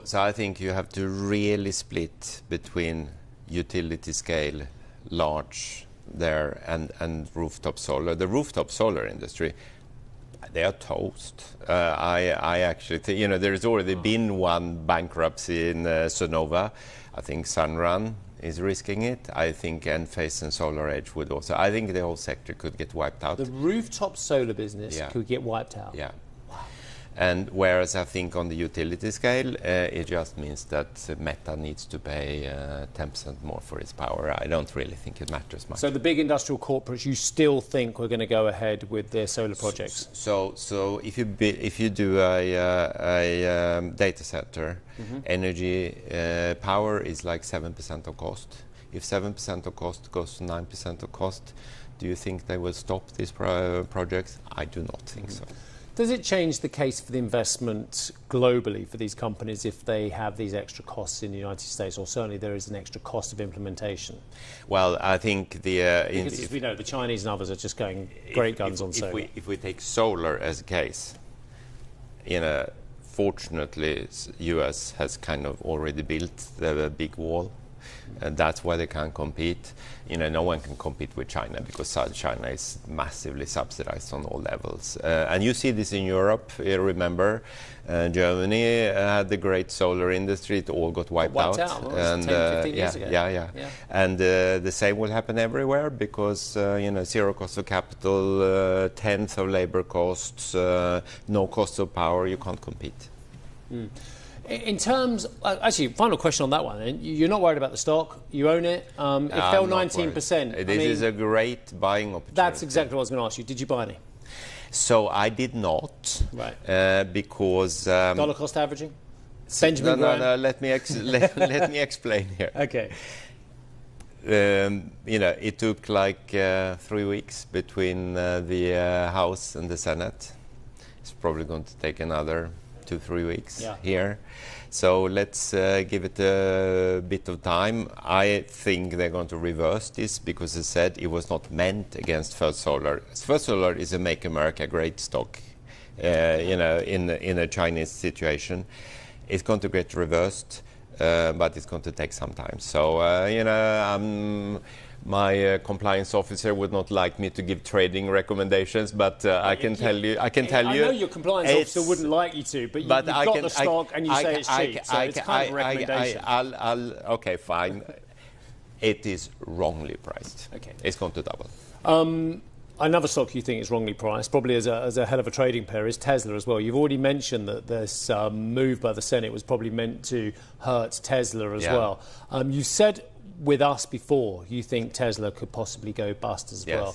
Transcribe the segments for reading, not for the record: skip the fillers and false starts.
So I think you have to really split between utility scale, large there, and rooftop solar. The rooftop solar industry, they are toast. I actually think, there's already been one bankruptcy in Sonova. I think Sunrun is risking it. I think Enphase and SolarEdge would also. I think the whole sector could get wiped out. The rooftop solar business could get wiped out. Yeah. And whereas I think on the utility scale, it just means that Meta needs to pay 10% more for its power. I don't really think it matters much. So the big industrial corporates, you still think we're going to go ahead with their solar projects? So if you do a data center, energy power is like 7% of cost. If 7% of cost goes to 9% of cost, do you think they will stop these projects? I do not think so. Does it change the case for the investment globally for these companies if they have these extra costs in the United States, or certainly there is an extra cost of implementation? Well, I think because as we know, the Chinese and others are just going great guns on solar. If we take solar as a case, fortunately, US has kind of already built the big wall. And that's why they can't compete. No one can compete with China because South China is massively subsidized on all levels. And you see this in Europe. You remember, Germany had the great solar industry. It all got wiped out. And 10, 15 years ago. Yeah. And the same will happen everywhere because, zero cost of capital, tenth of labor costs, no cost of power, you can't compete. In terms, actually, final question on that one. You're not worried about the stock. You own it. It fell 19%. This is a great buying opportunity. That's exactly what I was going to ask you. Did you buy any? So I did not. Right. Because dollar cost averaging. Benjamin Graham. No. Let me explain here. Okay. It took like 3 weeks between the House and the Senate. It's probably going to take another 2-3 weeks here. So let's give it a bit of time. I think they're going to reverse this because they said it was not meant against First Solar. First Solar is a Make America Great stock, in a Chinese situation. It's going to get reversed, but it's going to take some time. So, my compliance officer would not like me to give trading recommendations, but I can tell you. I know your compliance officer wouldn't like you to, but you've got the stock and you say it's cheap, so it's kind of a recommendation. Okay, fine. It is wrongly priced. Okay. It's going to double. Another stock you think is wrongly priced, probably as a hell of a trading pair, is Tesla as well. You've already mentioned that this move by the Senate was probably meant to hurt Tesla as well. You said with us before, you think Tesla could possibly go bust as well.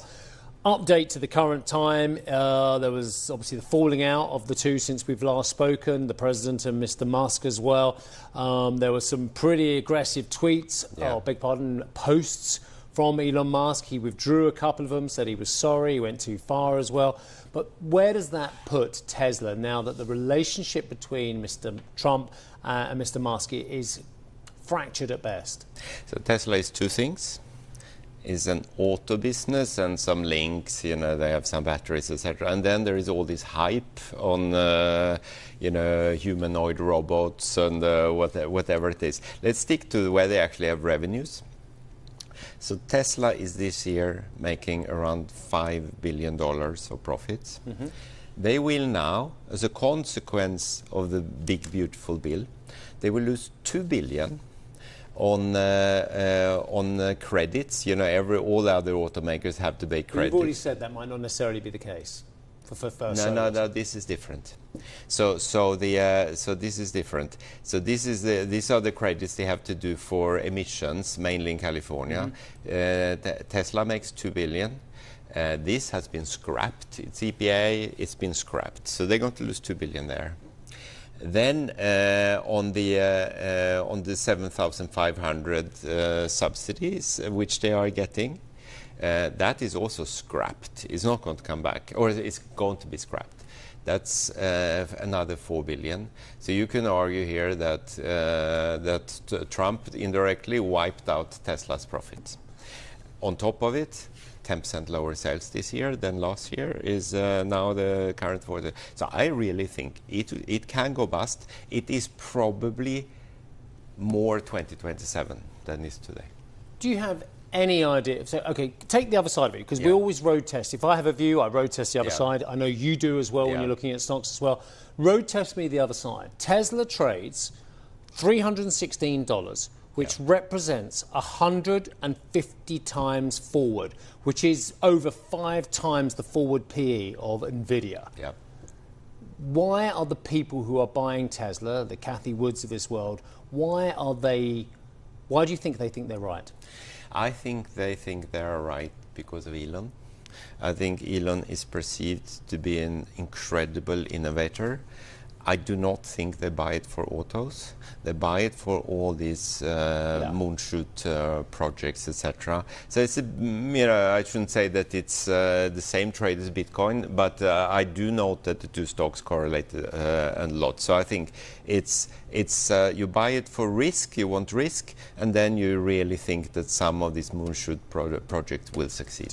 Update to the current time, there was obviously the falling out of the two since we've last spoken, the President and Mr. Musk as well. There were some pretty aggressive tweets, posts from Elon Musk. He withdrew a couple of them, said he was sorry, he went too far as well. But where does that put Tesla now that the relationship between Mr. Trump and Mr. Musk is fractured at best? So Tesla is two things. It's an auto business and some links, they have some batteries, etc. And then there is all this hype on, humanoid robots and whatever it is. Let's stick to where they actually have revenues. So Tesla is this year making around $5 billion of profits. They will now, as a consequence of the big beautiful bill, they will lose $2 billion on credits. All the other automakers have to pay credits. You've already said that might not necessarily be the case for first. No. This is different. So this is different. So these are the credits they have to do for emissions, mainly in California. Tesla makes $2 billion. This has been scrapped. It's EPA. It's been scrapped. So they're going to lose $2 billion there. Then on the 7,500 subsidies which they are getting, that is also scrapped. It's not going to come back, or it's going to be scrapped. That's another $4 billion. So you can argue here that Trump indirectly wiped out Tesla's profits. On top of it, 10% lower sales this year than last year is now the current for so I really think it can go bust. It is probably more 2027 than is today. Do you have any idea? So, okay, take the other side of it, because we always road test. If I have a view, I road test the other side. I know you do as well when you're looking at stocks as well. Road test me the other side. Tesla trades $316, which represents 150 times forward, which is over 5 times the forward PE of Nvidia. Why are the people who are buying Tesla, the Cathie Woods of this world, why do you think they think they're right? I think they think they're right because of Elon. I think Elon is perceived to be an incredible innovator. I do not think they buy it for autos. They buy it for all these moonshoot projects, etc. So it's I shouldn't say that it's the same trade as Bitcoin, but I do note that the two stocks correlate a lot. So I think it's you buy it for risk, you want risk, and then you really think that some of these moonshoot projects will succeed.